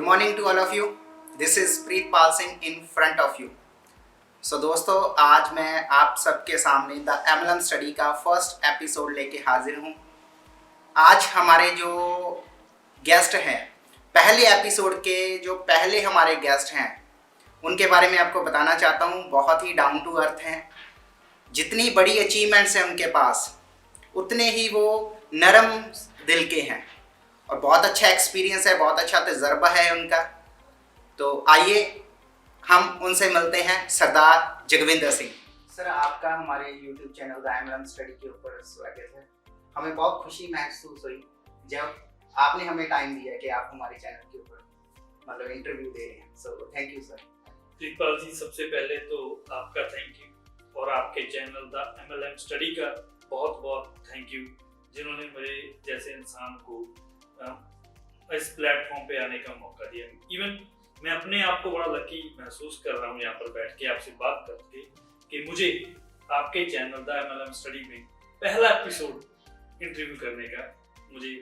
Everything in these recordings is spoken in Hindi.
morning to all of you. This is Preetpal Singh in front of you. So दोस्तों, आज मैं आप सबके सामने द MLM स्टडी का फर्स्ट एपिसोड लेके हाजिर हूँ। आज हमारे जो गेस्ट हैं, पहले एपिसोड के जो पहले हमारे गेस्ट हैं, उनके बारे में आपको बताना चाहता हूँ। बहुत ही डाउन टू अर्थ हैं। जितनी बड़ी अचीवमेंट्स हैं उनके पास, उतने ही वो नरम दिल के हैं और बहुत अच्छा एक्सपीरियंस है, बहुत अच्छा तजर्बा है उनका। तो आइए हम उनसे मिलते हैं। सरदार जगविंदर सिंह सर, आपका हमारे YouTube channel the MLM study के ऊपर स्वागत है। हमें बहुत खुशी महसूस हुई जब आपने हमें टाइम दिया कि आप हमारे चैनल के ऊपर मतलब इंटरव्यू दे रहे हैं। So thank you sir. Pritpal ji, सबसे पहले तो आपका थैंक यू और आपके चैनल द MLM स्टडी का बहुत बहुत थैंक यू, जिन्होंने मेरे जैसे इंसान को इस प्लेटफॉर्म पे आने का मौका दिया। इवन मैं अपने आप को बड़ा लकी महसूस कर रहा हूँ यहाँ पर बैठ के आपसे बात करके कि मुझे आपके चैनल द MLM स्टडी में पहला एपिसोड इंटरव्यू करने का मुझे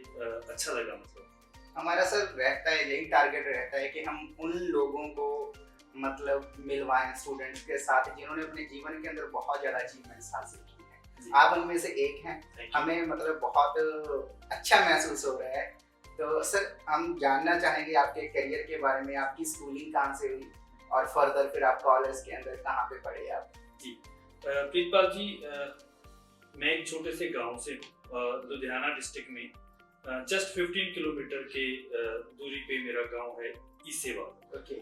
अच्छा लगा। मतलब हमारा सर रहता है, यही टारगेट रहता है कि हम उन लोगों को मतलब मिलवाएं स्टूडेंट्स के साथ जिन्होंने अपने जीवन के अंदर बहुत ज़्यादा अचीवमेंट्स हासिल की हैं। आप उनमें से एक हैं। हमें मतलब बहुत अच्छा महसूस हो रहा है। तो सर, हम जानना चाहेंगे आपके करियर के बारे में। आपकी स्कूलिंग कहाँ से हुई और फर्दर फिर आप कॉलेज के अंदर कहाँ पे पढ़े आप? जी प्रीतपाल जी, मैं एक छोटे से गांव से लुधियाना डिस्ट्रिक्ट में जस्ट 15 किलोमीटर के दूरी पे मेरा गांव है ईसेवाल। ओके।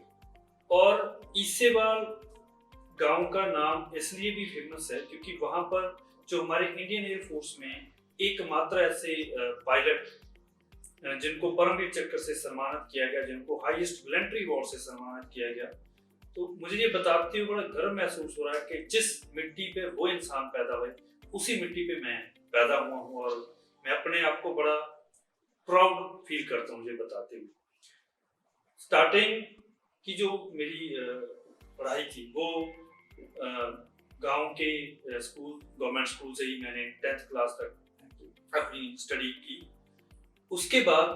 और ईसेवाल गांव का नाम इसलिए भी फेमस है क्योंकि वहां पर जो हमारे इंडियन एयरफोर्स में एकमात्र ऐसे पायलट जिनको परमवीर चक्र से सम्मानित किया गया, जिनको हाईएस्ट वॉलंटरी अवार्ड से सम्मानित किया गया, तो मुझे ये बताते हुए बड़ा गर्व महसूस हो रहा है कि जिस मिट्टी पे वो इंसान पैदा हुए, उसी मिट्टी पे मैं पैदा हुआ हूँ और मैं अपने आप को बड़ा प्राउड फील करता हूँ मुझे बताते हुए। स्टार्टिंग की जो मेरी पढ़ाई थी वो गांव के स्कूल, गवर्नमेंट स्कूल से ही मैंने 10th क्लास तक अपनी स्टडी की। उसके बाद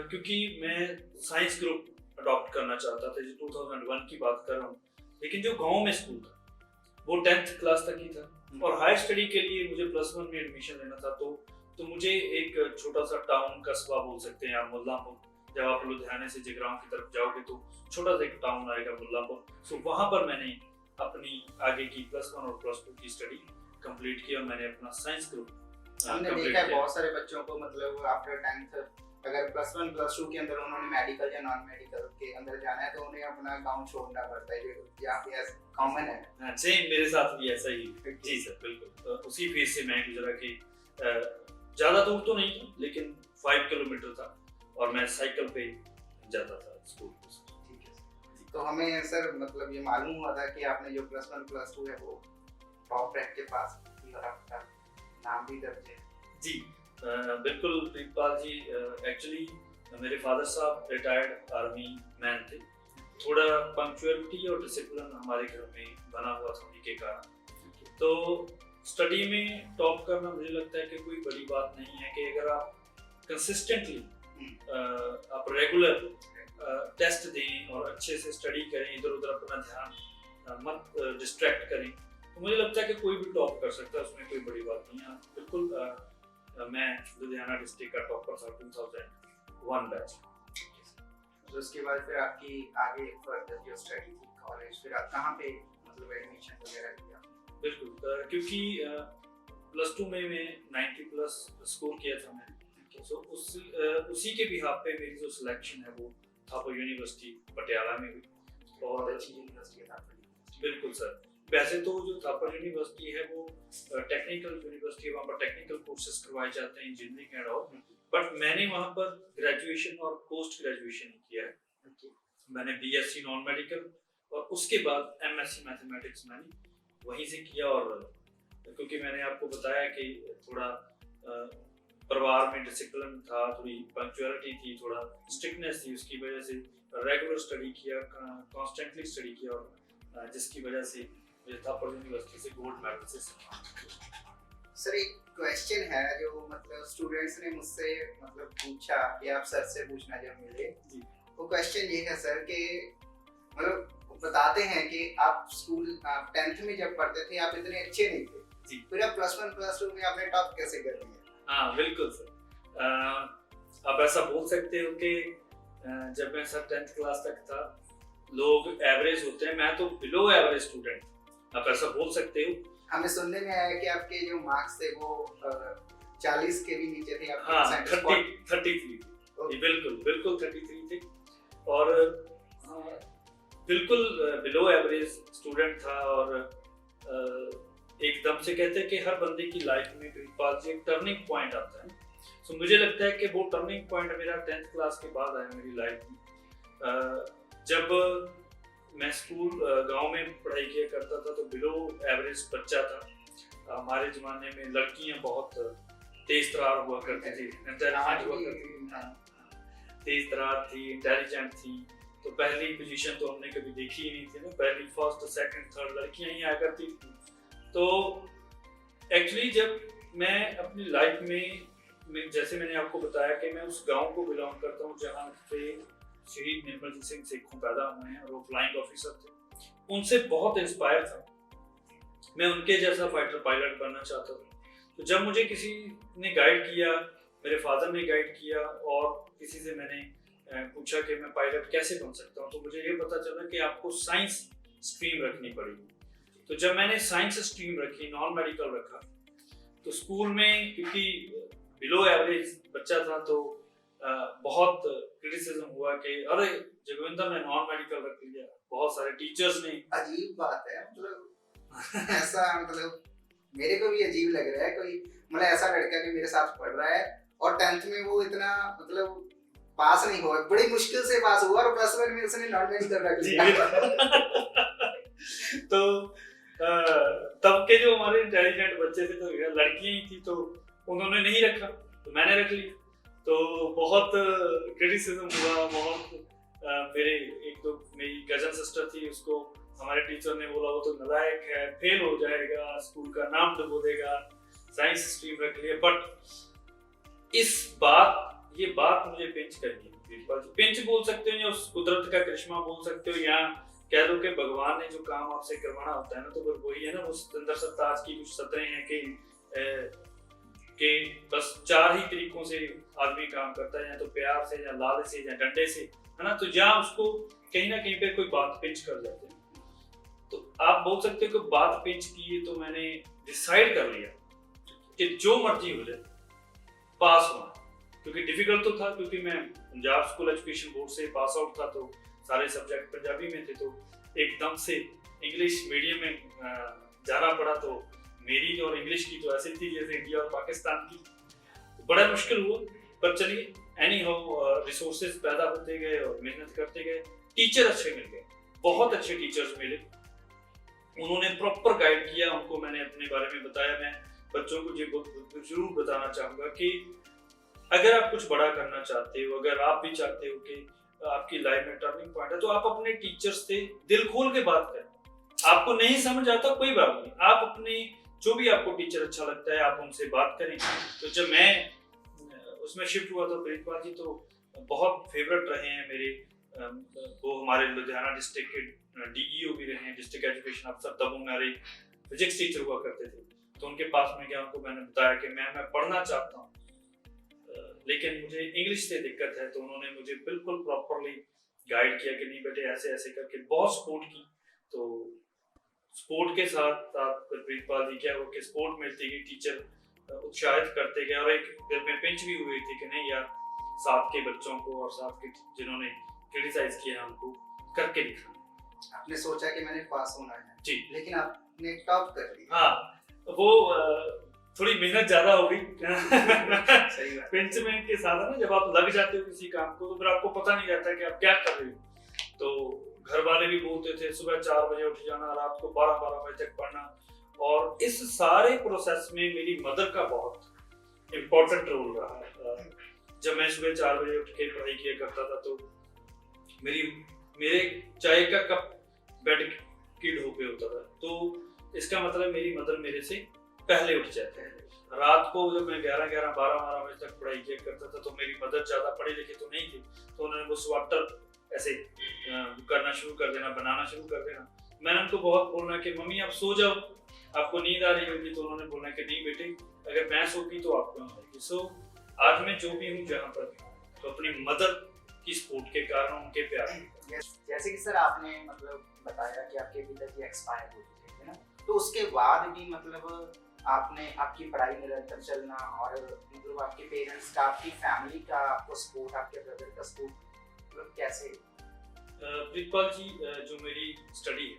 क्योंकि मैं साइंस ग्रुप अडॉप्ट करना चाहता था, 2001 की बात कर रहा हूँ, लेकिन जो गांव में स्कूल था वो 10th क्लास तक ही था और हायर स्टडी के लिए मुझे +1 में एडमिशन लेना था। तो मुझे एक छोटा सा टाउन, कस्बा बोल सकते हैं आप, मुल्लांपुर। जब आप लुधियाने से जगरांव की तरफ जाओगे तो छोटा सा एक टाउन आएगा मुल्लांपुर। सो वहाँ पर मैंने अपनी आगे की +1 और +2 की स्टडी कंप्लीट की और मैंने अपना साइंस ग्रुप हमने देखा है बहुत सारे बच्चों को मतलब आफ्टर 10th अगर +1 +2 के अंदर उन्होंने मेडिकल या नॉन मेडिकल के अंदर जाना है तो उन्हें अपना गांव छोड़ना पड़ता है, जो यहाँ पे कॉमन है। सेम मेरे साथ भी ऐसा ही। जी सर, बिल्कुल। तो उसी फेज से मैं गुजरा कि ज़्यादा दूर तो नहीं था लेकिन 5 किलोमीटर था और मैं साइकिल पे जाता था स्कूल। ठीक है। तो हमें सर मतलब ये मालूम हुआ था कि आपने जो +1 +2 है वो टॉप रैंक के पास और आपका नाम भी दर्ज है। जी बिल्कुल प्रीतपाल जी, एक्चुअली मेरे फादर साहब रिटायर्ड आर्मी मैन थे। थोड़ा पंक्चुअलिटी और डिसिप्लिन हमारे घर में बना हुआ था उन्हीं के कारण। तो स्टडी में टॉप करना मुझे लगता है कि कोई बड़ी बात नहीं है कि अगर आप कंसिस्टेंटली आप रेगुलर टेस्ट दें और अच्छे से स्टडी करें, इधर उधर अपना ध्यान मत डिस्ट्रैक्ट करें, तो मुझे लगता है कि कोई भी टॉप कर सकता है, उसमें कोई बड़ी बात नहीं है। बिल्कुल मैं लुधियाना डिस्ट्रिक्ट का टॉपर था 2001 बैच। तो उसके बाद फिर आपकी आगे फर्दर जो स्टडी थी कॉलेज, फिर आप कहाँ पे मतलब एडमिशन वगैरह लिया? बिल्कुल, क्योंकि +2 में मैं 90+ स्कोर किया था मैंने। सो उसी के बिहाफ पे मेरी जो सिलेक्शन है वो थापर यूनिवर्सिटी पटियाला में हुई। और अच्छी यूनिवर्सिटी है थापर। बिल्कुल सर। वैसे तो जो थापर यूनिवर्सिटी है वो टेक्निकल यूनिवर्सिटी है, वहाँ पर टेक्निकल कोर्सेज करवाए जाते हैं, इंजीनियरिंग एंड ऑल। बट मैंने वहाँ पर ग्रेजुएशन और पोस्ट ग्रेजुएशन किया है। मैंने BSc नॉन मेडिकल और उसके बाद MSc मैथमेटिक्स मैंने वहीं से किया। और क्योंकि मैंने आपको बताया कि थोड़ा परिवार में डिसिप्लिन था, थोड़ी पंक्चुअलिटी थी, थोड़ा स्ट्रिक्टनेस थी, उसकी वजह से रेगुलर स्टडी किया, कॉन्स्टेंटली स्टडी किया और जिसकी वजह से मुझे थापर यूनिवर्सिटी से गोल्ड मेडल से सम्मानित। सर, एक क्वेश्चन है जो मतलब स्टूडेंट्स ने मुझसे मतलब पूछा कि आप सर से पूछना जब मिले वो क्वेश्चन ये है सर कि मतलब बताते हैं कि आप स्कूल 10th में जब पढ़ते थे आप इतने अच्छे नहीं थे जी। फिर आप +1 +2 में आपने टॉप कैसे कर लिया? हाँ बिल्कुल सर, आप ऐसा बोल सकते हो कि जब मैं सर 10th क्लास तक था, लोग एवरेज होते हैं, मैं तो बिलो एवरेज स्टूडेंट, आप ऐसा बोल सकते हो। हमें सुनने में आया कि आपके जो मार्क्स थे वो 40 के भी नीचे थे आपके। हाँ 33 थे, बिल्कुल 33 थे और बिल्कुल बिलो एवरेज स्टूडेंट था। और एकदम से कहते हैं कि हर बंदे की लाइफ में प्रीतपाल जी एक टर्निंग पॉइंट आता है। सो मुझे लगता है कि वो टर्निंग पॉइंट मेरा 10th क्लास के बाद आया मेरी लाइफ में। जब मैं स्कूल गांव में पढ़ाई किया करता था तो बिलो एवरेज बच्चा था। हमारे ज़माने में लड़कियां बहुत तेज तरार हुआ करती थी, इंटेलिजेंट हुआ करती थी, तेज तरार थी, इंटेलिजेंट थी। तो पहली पोजीशन तो हमने कभी देखी ही नहीं थी ना, पहली फर्स्ट सेकंड थर्ड लड़कियां ही आया करती थी। तो एक्चुअली जब मैं अपनी लाइफ में जैसे मैंने आपको बताया कि मैं उस गांव को बिलोंग करता हूँ जहाँ पे शहीद निर्मलजीत सिंह सेखों पैदा हुए हैं और वो फ्लाइंग ऑफिसर थे, उनसे बहुत इंस्पायर था। मैं उनके जैसा फाइटर पायलट बनना चाहता था। तो जब मुझे किसी ने गाइड किया, मेरे फादर ने गाइड किया और किसी से मैंने पूछा कि मैं पायलट कैसे बन सकता हूँ, तो मुझे ये पता चला कि आपको साइंस स्ट्रीम रखनी पड़ेगी। तो जब मैंने साइंस स्ट्रीम रखी, नॉन मेडिकल रखा, तो स्कूल में क्योंकि बिलो एवरेज बच्चा था तो बहुत क्रिटिसिज्म हुआ कि अरे जगविंदर ने नॉन मेडिकल रख लिया। बहुत सारे टीचर्स ने, अजीब बात है मतलब ऐसा मतलब मेरे को भी अजीब लग रहा है, कोई मतलब ऐसा लड़का कि मेरे साथ पढ़ रहा है और 10th में वो इतना मतलब पास नहीं हुआ, बड़ी मुश्किल से पास हुआ और +1 में उसने नॉन मेडिकल रख लिया। तो तब के जो हमारे इंटेलिजेंट बच्चे थे तो लड़कियां ही थी, तो उन्होंने नहीं रखा तो मैंने रख लिया। तो बहुत क्रिटिसिज्म हुआ, बहुत मेरे एक तो मेरी कजन सिस्टर थी, उसको हमारे टीचर ने बोला वो तो नालायक है, फेल हो जाएगा, स्कूल का नाम डुबो देगा, साइंस स्ट्रीम रख लिया। बट ये बात मुझे पिंच करनी है, पिंच बोल सकते हो या उस कुदरत का करिश्मा बोल सकते हो, या कह दो कि भगवान ने जो काम आपसे करवाना होता है ना, तो फिर वही है ना, वो सिकंदर सरताज की कुछ सतरें हैं कि बस 4 ही तरीकों से आदमी काम करता है, या तो प्यार से, या लालच से, या डंडे से, है ना। तो जहाँ उसको कहीं ना कहीं पे कोई बात पिंच कर जाते हैं, तो आप बोल सकते हो कि बात पिंच की है। तो मैंने डिसाइड कर लिया कि जो मर्जी हो जाए पास होना, क्योंकि डिफिकल्ट तो था, क्योंकि मैं पंजाब स्कूल एजुकेशन बोर्ड से पास आउट था, तो सारे सब्जेक्ट पंजाबी में थे, तो एकदम से इंग्लिश मीडियम में जाना पड़ा। तो मेरी और इंग्लिश की तो ऐसी थी जैसे इंडिया और पाकिस्तान की, तो बड़ा मुश्किल हुआ। पर चलिए एनी हाउ रिसोर्सेज पैदा होते गए और मेहनत करते गए। टीचर अच्छे मिल गए, बहुत अच्छे टीचर्स मिले, उन्होंने प्रॉपर गाइड किया। उनको मैंने अपने बारे में बताया। मैं बच्चों को ये जरूर बताना चाहूँगा कि अगर आप कुछ बड़ा करना चाहते हो, अगर आप भी चाहते हो कि आपकी लाइफ में टर्निंग पॉइंट है, तो आप अपने टीचर्स से दिल खोल के बात करें। आपको नहीं समझ आता कोई बात नहीं, आप अपने जो भी आपको टीचर अच्छा लगता है आप उनसे बात करें। तो जब मैं उसमें शिफ्ट हुआ तो प्रीतपाल जी तो बहुत फेवरेट रहे हैं मेरे। वो हमारे लुधियाना डिस्ट्रिक्ट के DEO भी रहे हैं, डिस्ट्रिक्ट एजुकेशन अफसर, तब हमारे फिजिक्स टीचर हुआ करते थे। तो उनके पास में गया, उनको मैंने बताया कि मैं पढ़ना चाहता हूँ लेकिन मुझे इंग्लिश से दिक्कत है। तो उन्होंने मुझे बिल्कुल प्रॉपरली गाइड किया कि नहीं बेटे ऐसे ऐसे करके, बहुत सपोर्ट की। तो स्पोर्ट के साथ साथ प्रीतपाल जी क्या हुआ कि सपोर्ट मिलती गई, टीचर उत्साहित करते गए, और एक दिल में पिंच भी हुई थी कि नहीं यार, साथ के बच्चों को और साथ के जिन्होंने क्रिटिसाइज किया हमको करके दिखाना। आपने सोचा कि मैंने पास होना है जी, लेकिन आपने टॉप कर लिया। हाँ, वो थोड़ी मेहनत ज्यादा हो गई। सही बात। पिंच में के साथ है ना, जब आप लग जाते हो किसी काम को तो फिर आपको पता नहीं रहता कि आप क्या कर रहे हो। तो घर वाले भी बोलते थे सुबह 4 बजे उठ जाना, रात को 12 बजे तक पढ़ना। और इस सारे प्रोसेस में मेरी मदर का बहुत इम्पोर्टेंट रोल रहा है। जब मैं सुबह 4 बजे उठ के पढ़ाई किया करता था तो मेरे चाय का कप बेड की ढो पे होता था। तो इसका मतलब मेरी मदर मेरे से पहले उठ जाते हैं। रात को जब मैं 11 12 बजे तक पढ़ाई किया करता था तो मेरी मदर ज्यादा पढ़ी लिखी तो नहीं थी, तो उन्होंने वो स्वेटर ऐसे करना शुरू कर देना, बनाना शुरू कर देना। मैंने उनको बहुत बोलना कि मम्मी आप सो जाओ, आपको नींद आ रही होगी, तो उन्होंने बोलना कि नहीं बेटे, अगर मैं सोती तो आपको नहीं आएगी। सो आज मैं जो भी हूँ जहाँ पर भी हूँ, तो अपनी मदर की सपोर्ट के कारण, उनके प्यार के कारण। जैसे कि सर आपने मतलब बताया कि आपके पिताजी एक्सपायर हो चुके थे ना, तो उसके बाद भी मतलब आपने आपकी पढ़ाई निरंतर चलना और मतलब आपके पेरेंट्स का, आपकी फैमिली का आपको सपोर्ट, आपके ब्रदर का सपोर्ट मतलब कैसे? प्रीतपाल जी, जो मेरी स्टडी है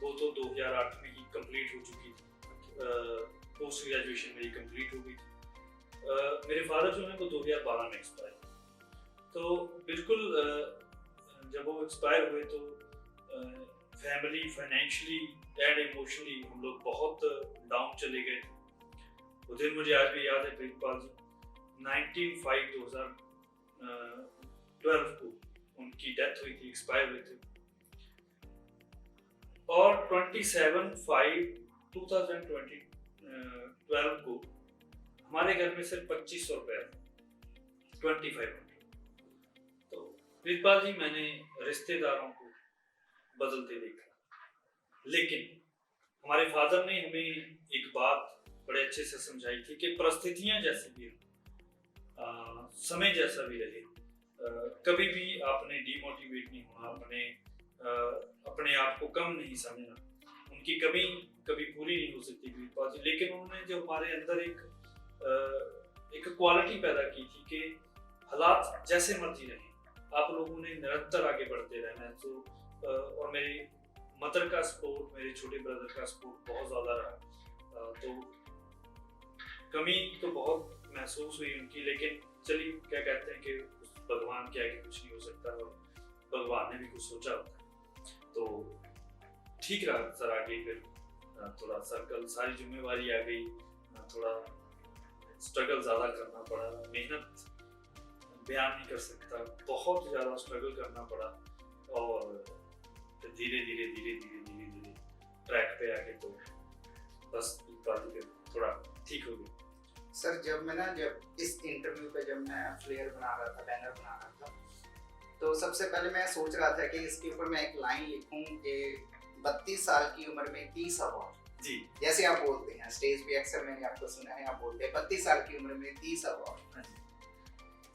वो तो 2008 में ही कंप्लीट हो चुकी थी। पोस्ट ग्रेजुएशन मेरी कंप्लीट हो गई थी। मेरे फादर जो हैं वो 2012 में एक्सपायर, तो बिल्कुल जब वो एक्सपायर हुए तो फैमिली फाइनेंशियली एंड इमोशनली हम लोग बहुत डाउन चले गए थे। वो दिन मुझे आज भी याद है प्रीतपाल जी, 19/5/2012 को उनकी डेथ हुई थी, एक्सपायर हुए थे। और 27/5/2012 को हमारे घर में सिर्फ 2500 रुपये, 2500। तो प्रीतपाल जी, मैंने रिश्तेदारों को बदलते देखा, लेकिन हमारे फादर ने हमें एक बात बड़े अच्छे से समझाई थी कि परिस्थितियां जैसी भी हो, समय जैसा भी रहे, कभी भी आपने डिमोटिवेट नहीं होना, अपने आप को कम नहीं समझना। उनकी कमी कभी पूरी नहीं हो सकती प्रीतपाल जी, लेकिन उन्होंने जो हमारे अंदर एक क्वालिटी पैदा की थी कि हालात जैसे मर्जी रहे, आप लोगों ने निरंतर आगे बढ़ते रहना है। तो और मेरी मदर का सपोर्ट, मेरे छोटे ब्रदर का सपोर्ट बहुत ज़्यादा रहा। तो कमी तो बहुत महसूस हुई उनकी, लेकिन चलिए क्या कहते हैं कि भगवान क्या है कि कुछ नहीं हो सकता, और भगवान ने भी कुछ सोचा होता है। तो ठीक रहा सर आगे, फिर थोड़ा सर्कल, सारी जिम्मेवारी आ गई, थोड़ा स्ट्रगल ज़्यादा करना पड़ा, मेहनत बयान नहीं कर सकता, बहुत ज़्यादा स्ट्रगल करना पड़ा, और धीरे धीरे ट्रैक पे आके तो बस थोड़ा ठीक हो गया। सर जब इस इंटरव्यू पे जब मैं फ्लेयर बना रहा था, बैनर बना रहा था, तो सबसे पहले मैं सोच रहा था कि इसके ऊपर मैं एक लाइन लिखूं कि 32 साल की उम्र में 30 अवार्ड। जी, जैसे आप बोलते हैं स्टेज पे, अक्सर मैंने आपको सुना है आप बोलते हैं 32 साल की उम्र में 30 अवार्ड।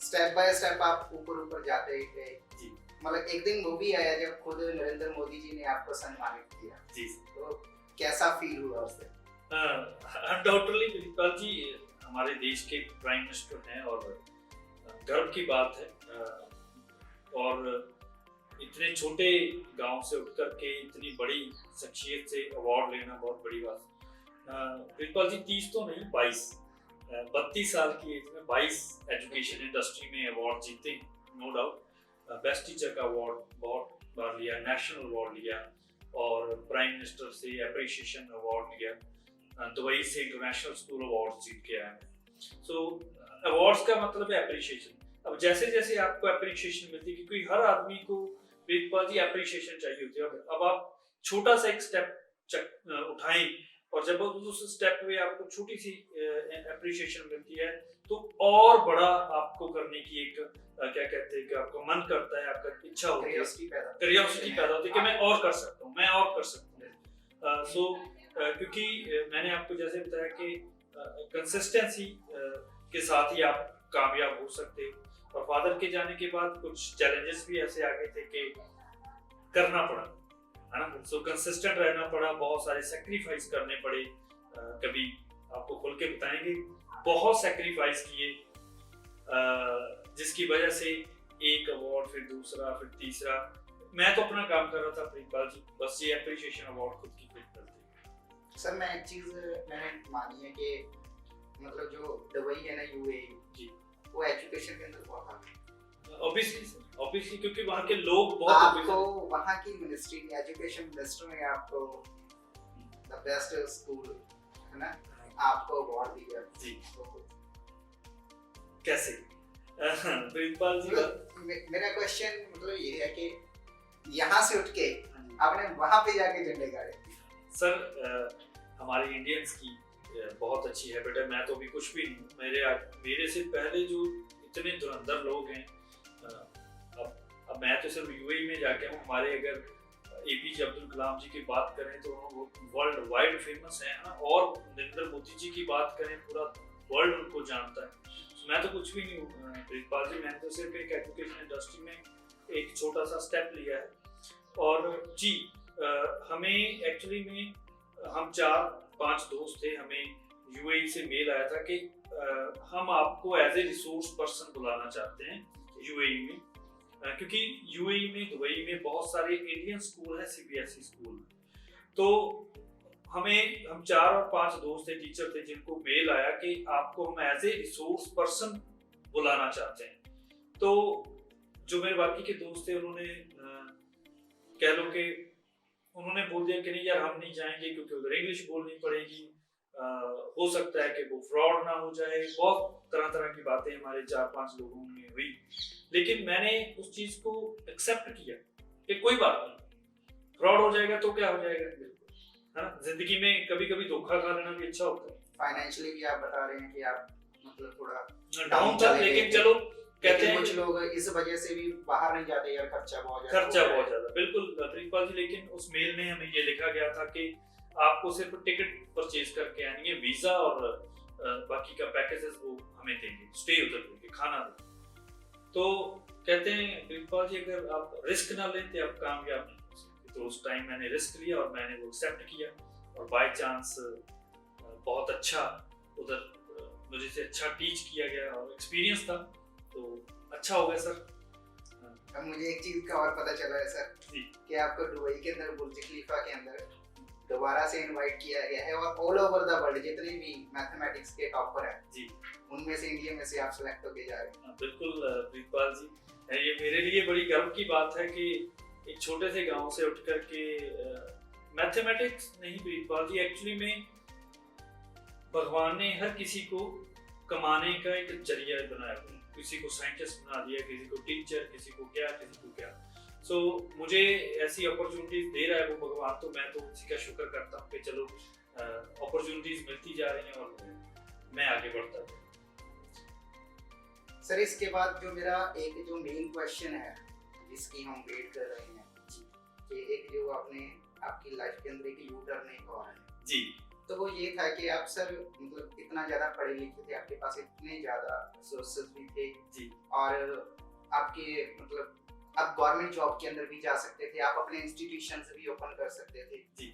स्टेप बाय स्टेप आप ऊपर जाते गए। जी, मतलब एक दिन वो भी आया जब खुद नरेंद्र मोदी जी ने आपको सम्मानित किया। जी, तो कैसा फील हुआ उससे? अनडाउटेडली प्रीतपाल जी हमारे देश के प्राइम मिनिस्टर हैं, और गर्व की बात है। और इतने छोटे गांव से उठ करके इतनी बड़ी शख्सियत से अवार्ड लेना बहुत बड़ी बात है। प्रीतपाल जी 30 तो नहीं, 32 साल की एज में 22 एजुकेशन इंडस्ट्री में अवार्ड जीते, नो डाउट। बेस्ट टीचर का अवार्ड बहुत बार लिया, नेशनल अवार्ड लिया, और प्राइम मिनिस्टर से अप्रिशिएशन अवार्ड लिया, दुबई से इंटरनेशनल स्कूल अवार्ड जीत के आए। सो अवार्ड्स का मतलब है अप्रिशिएशन। अब जैसे जैसे आपको अप्रिशिएशन मिलती है, क्योंकि हर आदमी को प्रीतपाल जी अप्रिशिएशन चाहिए होती है। अब आप छोटा सा एक स्टेप उठाएं, और जब उस स्टेप में आपको छोटी सी अप्रिशिएशन मिलती है, तो और बड़ा आपको करने की एक क्या कहते हैं कि आपका मन करता है, आपका इच्छा होती है, क्यूरियोसिटी पैदा होती है कि मैं और कर सकता हूँ, मैं और कर सकता हूँ। सो क्योंकि मैंने आपको जैसे बताया कि कंसिस्टेंसी के साथ ही आप कामयाब हो सकते हो। और फादर के जाने के बाद कुछ चैलेंजेस भी ऐसे आ गए थे कि करना पड़ा, है ना। सो कंसिस्टेंट रहना पड़ा, बहुत सारे सेक्रीफाइस करने पड़े। कभी आपको खुल के बताएंगे, बहुत सेक्रीफाइस किए, जिसकी वजह से एक अवार्ड, फिर दूसरा, फिर तीसरा। मैं तो अपना काम कर रहा था प्रीतपाल जी, बस ये अप्रिशिएशन अवार्ड खुद की खुद करते। सर मैं एक चीज मैंने मानी है कि मतलब जो दुबई है ना, यूएई जी, वो एजुकेशन के अंदर बहुत आगे। ऑब्वियसली क्योंकि वहाँ के लोग बहुत, आपको वहाँ की मिनिस्ट्री, एजुकेशन मिनिस्टर ने आपको द बेस्ट स्कूल, है ना, आपको अवार्ड दिया। जी, कैसे प्रीतपाल जी? मेरा क्वेश्चन मतलब ये है कि यहाँ से उठ के आपने वहाँ पे जाके झंडे गाड़े। सर हमारे इंडियंस की बहुत अच्छी हैबिट है, मैं तो अभी कुछ भी नहीं हूँ। मेरे से पहले जो इतने धुरंधर लोग हैं, अब अब मैं तो सिर्फ यूएई में जाके हूँ, हमारे अगर एपीजे अब्दुल कलाम जी की बात करें तो वो वर्ल्ड वाइड फेमस है ना, और नरेंद्र मोदी जी की बात करें पूरा वर्ल्ड उनको जानता है। तो मैं तो कुछ भी नहीं हूँ प्रीतपाल जी, मैंने तो सिर्फ एक एजुकेशन इंडस्ट्री में एक छोटा सा स्टेप लिया है। और जी हमें एक्चुअली में हम 4-5 दोस्त थे, हमें यूएई से मेल आया था कि हम आपको एज ए रिसोर्स पर्सन बुलाना चाहते हैं यूएई में, क्योंकि यूएई में, दुबई में बहुत सारे इंडियन स्कूल है, सीबीएसई स्कूल। तो हम 4 और 5 दोस्त थे, टीचर थे, जिनको मेल आया कि आपको हम एज ए रिसोर्स पर्सन बुलाना चाहते हैं। तो जो मेरे बाकी के दोस्त थे उन्होंने कह लो कि उन्होंने बोल दिया कि नहीं यार हम नहीं जाएंगे, क्योंकि उधर इंग्लिश बोलनी पड़ेगी, हो सकता है कि वो फ्रॉड ना हो जाए। बहुत तरह तरह की बातें हमारे 4-5 लोगों में हुई, लेकिन मैंने उस चीज को एक्सेप्ट किया कि कोई बात नहीं, फ्रॉड हो जाएगा तो क्या हो जाएगा, है ना। जिंदगी में कभी कभी धोखा खा लेना भी अच्छा होता है। फाइनेंशियली भी आप बता रहे हैं कि आप मतलब थोड़ा डाउन था, लेकिन चलो कहते हैं कुछ लोग इस वजह से भी बाहर नहीं जाते यार, खर्चा बहुत ज्यादा। बिल्कुल प्रिंसिपल जी, लेकिन उस मेल में हमें ये लिखा गया था कि आपको सिर्फ टिकट परचेज करके आनी है, वीजा और बाकी का पैकेजेस वो हमें देंगे, स्टे उधर देंगे, खाना देंगे। तो कहते हैं प्रिंसिपल जी अगर आप रिस्क ना लेते आप कामयाब नहीं हो सकते। तो उस टाइम मैंने रिस्क लिया और मैंने वो एक्सेप्ट किया, और बाय चांस बहुत अच्छा उधर मुझे से अच्छा टीच किया गया और एक्सपीरियंस था, तो अच्छा हो गया सर। अब मुझे एक चीज का और पता चला है सर कि आपको दुबई के अंदर बुर्ज खलीफा के अंदर दोबारा से इनवाइट किया गया है, और ऑल ओवर द वर्ल्ड जितने भी मैथमेटिक्स के टॉपर हैं जी, उनमें से इंडिया में से आप सेलेक्ट होके जा रहे हैं। बिल्कुल प्रीतपाल जी, ये मेरे लिए बड़ी गर्व की बात है कि एक छोटे से गांव से उठ कर के मैथमेटिक्स नहीं प्रीतपाल जी, एक्चुअली में भगवान ने हर किसी को कमाने का एक जरिया बनाया, किसी को साइंटिस्ट बना दिया, किसी को टीचर, किसी को क्या, किसी को क्या। सो मुझे ऐसी अपॉर्चुनिटीज दे रहा है वो भगवान, तो मैं तो उसी का शुक्र करता हूँ कि चलो अपॉर्चुनिटीज मिलती जा रही हैं और मैं आगे बढ़ता हूँ। सर इसके बाद जो मेरा एक जो मेन क्वेश्चन है जिसकी हम वेट कर रहे हैं कि एक जो आपने आपकी लाइफ के अंदर एक यू टर्न एक और है जी, तो वो ये था कि आप सर मतलब इतना ज्यादा पढ़े लिखे थे, आपके पास इतने ज्यादा रिसोर्सेज भी थे जी, और आपके मतलब आप गवर्नमेंट जॉब के अंदर भी जा सकते थे, आप अपने इंस्टीट्यूशंस भी ओपन कर सकते थे जी।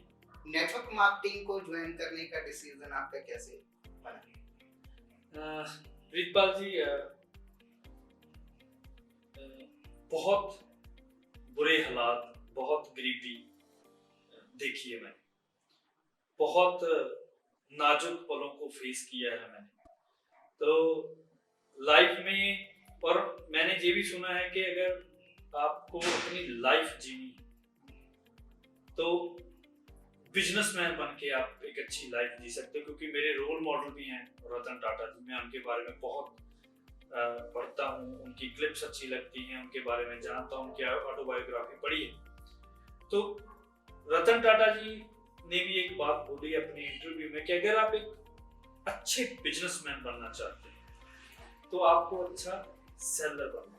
नेटवर्क मार्केटिंग को ज्वाइन करने का डिसीजन आपका कैसे बना? प्रीतपाल जी बहुत बुरे हालात, बहुत गरीबी देखी है मैंने, बहुत नाजुक पलों को फेस किया है मैंने तो लाइफ में। और मैंने ये भी सुना है कि अगर आपको अपनी लाइफ जीनी तो बिजनेसमैन बन के आप एक अच्छी लाइफ जी सकते हो, क्योंकि मेरे रोल मॉडल भी हैं रतन टाटा जी, मैं उनके बारे में बहुत पढ़ता हूँ, उनकी क्लिप्स अच्छी लगती हैं, उनके बारे में जानता हूँ, उनकी ऑटोबायोग्राफी पढ़ी है। तो रतन टाटा जी ने भी एक बात बोली अपनी इंटरव्यू में कि अगर आप एक अच्छे बिजनेसमैन बनना चाहते हैं तो आपको अच्छा सेलर बनना,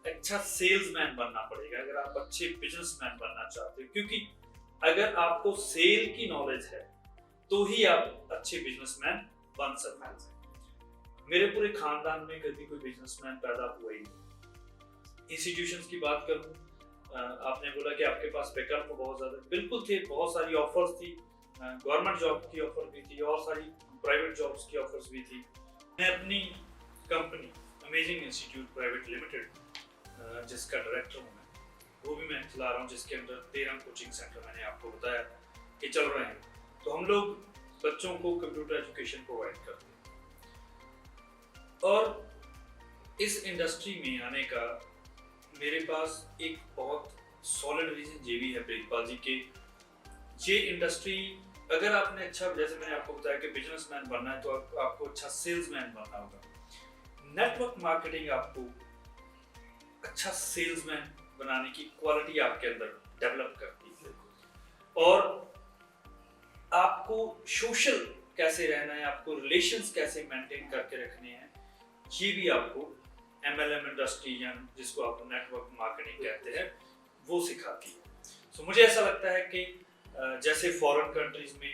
अच्छा सेल्समैन बनना पड़ेगा अगर आप अच्छे बिजनेसमैन बनना चाहते हो, क्योंकि अगर आपको सेल की नॉलेज है तो ही आप अच्छे बिजनेसमैन बन सकते हैं। मेरे पूरे खानदान में कभी कोई बिजनेसमैन पैदा हुआ ही नहीं। इंस्टीट्यूशंस की बात करूं, आपने बोला कि आपके पास विकल्प बहुत ज्यादा, बिल्कुल थे, बहुत सारी ऑफर्स थी, गवर्नमेंट जॉब की ऑफर भी थी और सारी प्राइवेट जॉब्स की ऑफर्स भी थी। मैं अपनी company amazing institute private limited जिसका डायरेक्टर हूँ मैं, वो भी मैं चला रहा हूँ, जिसके अंदर 13 कोचिंग सेंटर मैंने आपको बताया कि चल रहे हैं। तो हम लोग बच्चों को कंप्यूटर एजुकेशन प्रोवाइड करते हैं। और इस इंडस्ट्री में आने का मेरे पास एक बहुत सॉलिड रीजन ये भी है प्रीतपाल जी के ये इंडस्ट्री, अगर आपने अच्छा, जैसे मैंने आपको बताया कि बिजनेसमैन बनना है तो आपको अच्छा सेल्समैन बनना होगा। नेटवर्क मार्केटिंग आपको अच्छा सेल्समैन बनाने की क्वालिटी आपके अंदर डेवलप करती है, और आपको सोशल कैसे रहना है, आपको रिलेशंस कैसे मेंटेन करके रखने हैं, ये भी आपको MLM इंडस्ट्री या जिसको आप नेटवर्क मार्केटिंग कहते हैं वो सिखाती है। सो मुझे ऐसा लगता है कि जैसे फॉरेन कंट्रीज में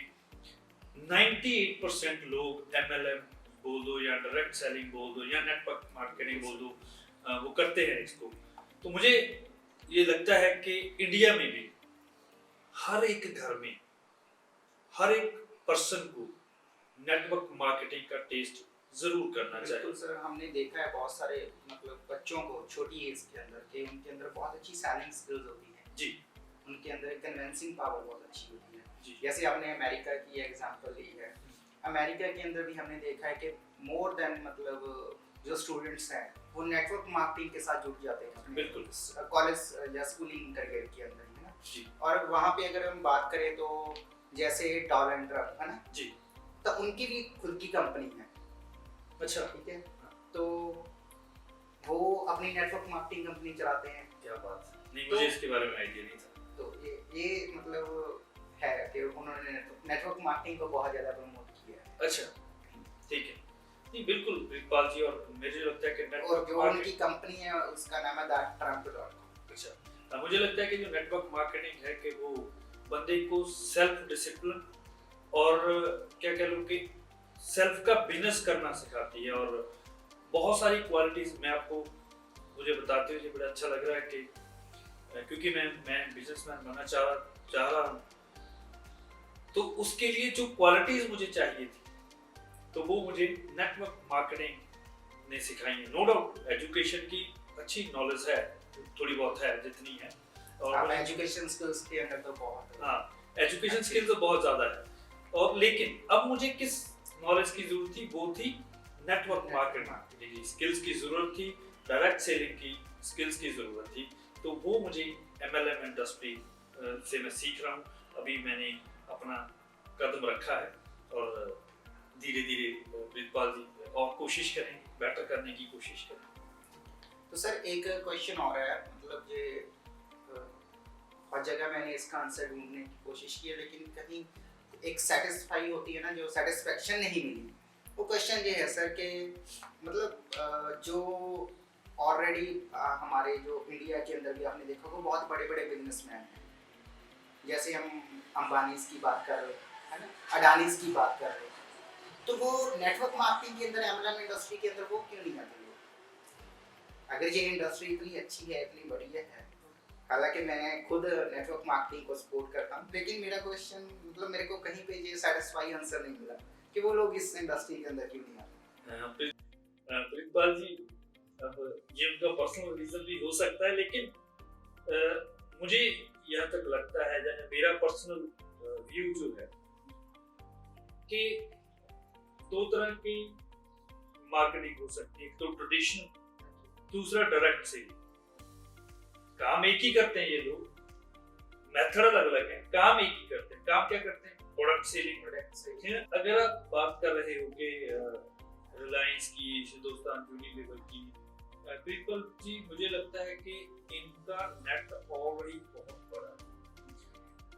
98% लोग MLM बोल दो या डायरेक्ट सेलिंग बोल दो या नेटवर्क मार्केटिंग बोल दो, वो करते हैं इसको। तो मुझे ये लगता है कि इंडिया में भी हर एक घर में हर एक पर्सन को नेटवर्क मार्केटिंग का टेस्ट जरूर करना चाहिए। बिल्कुल सर, हमने देखा है बहुत सारे मतलब बच्चों को छोटी एज के अंदर के उनके अंदर बहुत अच्छी सेलिंग स्किल्स होती है जी, उनके अंदर कन्विंसिंग पावर बहुत अच्छी होती है जी। जैसे आपने अमेरिका की एग्जांपल ली है, अमेरिका के अंदर भी हमने देखा है कि मोर देन मतलब जो स्टूडेंट्स हैं वो नेटवर्क मार्केटिंग के साथ जुड़ जाते हैं अपने बिल्कुल कॉलेज या स्कूलिंग करियर के अंदर, है ना जी। और वहाँ पे अगर हम बात करें तो जैसे डॉल एंड ट्रक है ना जी। तो उनकी भी खुद की कंपनी है, अच्छा, ठीक है, तो वो अपनी नेटवर्क मार्केटिंग कंपनी चलाते हैं। क्या बात है। नहीं, तो मुझे इसके बारे में आइडिया नहीं था। तो ये मतलब है कि उन्होंने नेटवर्क मार्केटिंग को बहुत ज़्यादा प्रमोट किया है। अच्छा, ठीक है। नहीं, बिल्कुल प्रीतपाल जी, और मुझे लगता है कि और नेटवर्क जो उनकी कंपनी है उसका नाम है Trump.com। अच्छा, मुझे लगता है कि जो नेटवर्क मार्केटिंग है कि वो बंदे को सेल्फ डिसिप्लिन और क्या कह लो कि सेल्फ का बिजनेस करना सिखाती है। और बहुत सारी क्वालिटीज मैं आपको मुझे बताते हुए बड़ा अच्छा लग रहा है कि क्योंकि मैं बिजनेसमैन बनना चाह रहा हूँ, तो उसके लिए जो क्वालिटीज मुझे चाहिए थी तो वो मुझे नेटवर्क मार्केटिंग ने सिखाई है। नो डाउट एजुकेशन की अच्छी नॉलेज है, थोड़ी बहुत है जितनी है, और एजुकेशन स्किल्स के अंदर तो बहुत, हाँ, एजुकेशन स्किल्स तो बहुत ज़्यादा है। और लेकिन अब मुझे किस नॉलेज की जरूरत थी, वो थी नेटवर्क मार्केटिंग की स्किल्स की जरूरत थी, डायरेक्ट सेलिंग की स्किल्स की जरूरत थी। तो वो मुझे MLM इंडस्ट्री से मैं सीख रहा हूँ। अभी मैंने अपना कदम रखा है और धीरे धीरे प्रीतपाल जी और कोशिश करें, बेटर करने की कोशिश करें। तो सर एक क्वेश्चन और है, मतलब ये हर जगह मैंने इसका आंसर ढूंढने की कोशिश की है लेकिन कहीं एक सेटिस्फाई होती है ना, जो सेटिस्फेक्शन नहीं मिली। वो क्वेश्चन ये है सर कि मतलब जो ऑलरेडी हमारे जो इंडिया के अंदर भी आपने देखा वो बहुत बड़े बड़े बिजनेसमैन हैं, जैसे हम अंबानीज की बात कर रहे हैं ना, अडानीज की बात कर रहे हैं, तो वो नेटवर्क मार्केटिंग के अंदर MLM इंडस्ट्री के अंदर वो क्यों नहीं आते लोग? अगर ये इंडस्ट्री इतनी अच्छी है, इतनी बढ़िया है, हालांकि मैं खुद नेटवर्क मार्केटिंग को सपोर्ट करता हूँ, लेकिन मेरा क्वेश्चन मतलब मेरे को कहीं पे ये सेटिस्फाई आंसर नहीं मिला कि वो लोग इस इंडस्ट्री के अंदर क्यों नहीं आते। प्रीतपाल जी, अब ये उनका पर्सनल रीजन भी हो सकता है, लेकिन मुझे यहाँ तक लगता है, जैसे मेरा पर्सनल व्यू जो है कि दो तरह की मार्केटिंग हो सकती है, एक तो ट्रेडिशनल, दूसरा डायरेक्ट सेलिंग। काम एक ही करते हैं ये लोग, मेथड अलग अलग है, काम एक ही करते हैं। काम क्या करते हैं? Product selling. अगर आप बात कर रहे हो कि रिलायंस की, हिंदुस्तान यूनिलीवर की, पीपल जी, मुझे लगता है कि इनका नेट ऑलरेडी बहुत बड़ा है,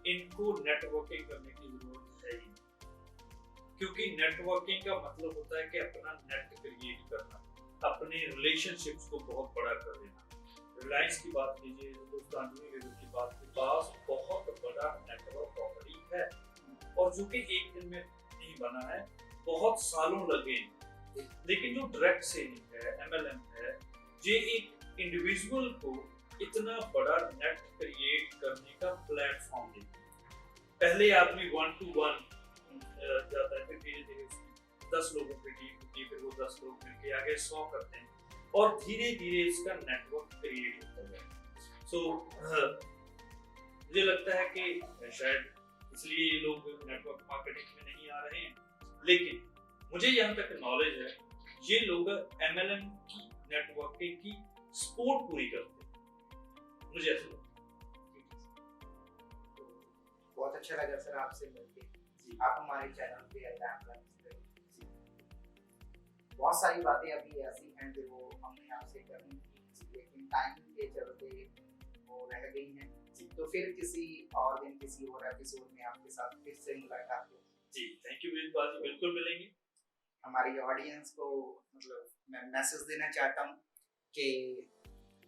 इनको नेटवर्किंग करने की जरूरत है ही, क्योंकि नेटवर्किंग का मतलब होता है कि अपना नेट क्रिएट करना, अपने रिलेशनशिप्स को बहुत बड़ा कर देना। रिलायंस की बात कीजिए, हिंदुस्तान यूनिलीवर की बात कीजिए, पास बहुत बड़ा नेटवर्क ऑलरेडी है, और जो कि एक दिन में नहीं बना है, बहुत सालों लगे। लेकिन जो डायरेक्ट सेलिंग है, MLM है, ये एक इंडिविजुअल को इतना बड़ा नेट क्रिएट करने का प्लेटफॉर्म देती है। पहले आदमी 1 to 1 जाता है, फिर धीरे धीरे 10 लोगों की टीम होती है, फिर वो 10 लोग मिलके आगे 100 करते हैं, और धीरे धीरे इसका नेटवर्क क्रिएट होता है। सो मुझे लगता है कि शायद इसलिए ये लोग नेटवर्क मार्केटिंग में नहीं आ रहे हैं, लेकिन मुझे यहाँ तक नॉलेज है ये लोग MLM की नेटवर्किंग की सपोर्ट पूरी करते हैं, मुझे ऐसा लगता है। बहुत अच्छा लगा सर आपसे मिलके। आप हमारे चैनल पे आए, बहुत सारी बातें अभी ऐसी हैं जो हमने आपसे करनी थी लेकिन टाइम के चलते वो रह गई हैं। तो फिर किसी और दिन किसी और एपिसोड में आपके साथ फिर से मुलाकात होगी। जी, थैंक यू प्रीतपाल जी, बिल्कुल मिलेंगे। हमारी ऑडियंस को मतलब मैं मैसेज देना चाहता हूँ कि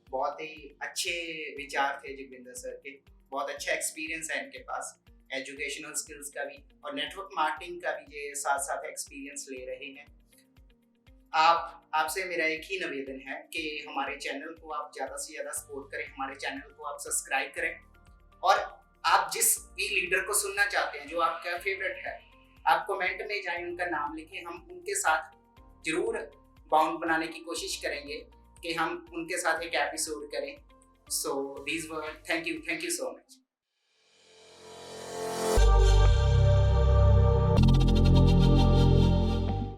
बहुत ही अच्छे विचार थे जगविंदर सर के, बहुत अच्छा एक्सपीरियंस है इनके पास, एजुकेशनल स्किल्स का भी और नेटवर्क मार्केटिंग का भी ये साथ साथ एक्सपीरियंस ले रहे हैं। आपसे मेरा एक ही निवेदन है कि हमारे चैनल को आप ज़्यादा से ज़्यादा सपोर्ट करें, हमारे चैनल को आप सब्सक्राइब करें और आप जिस भी लीडर को सुनना चाहते हैं, जो आपका फेवरेट है, आप कमेंट में जाएं, उनका नाम लिखें, हम उनके साथ जरूर बाउंड बनाने की कोशिश करेंगे कि हम उनके साथ एक एपिसोड करें। So these were, thank you so much.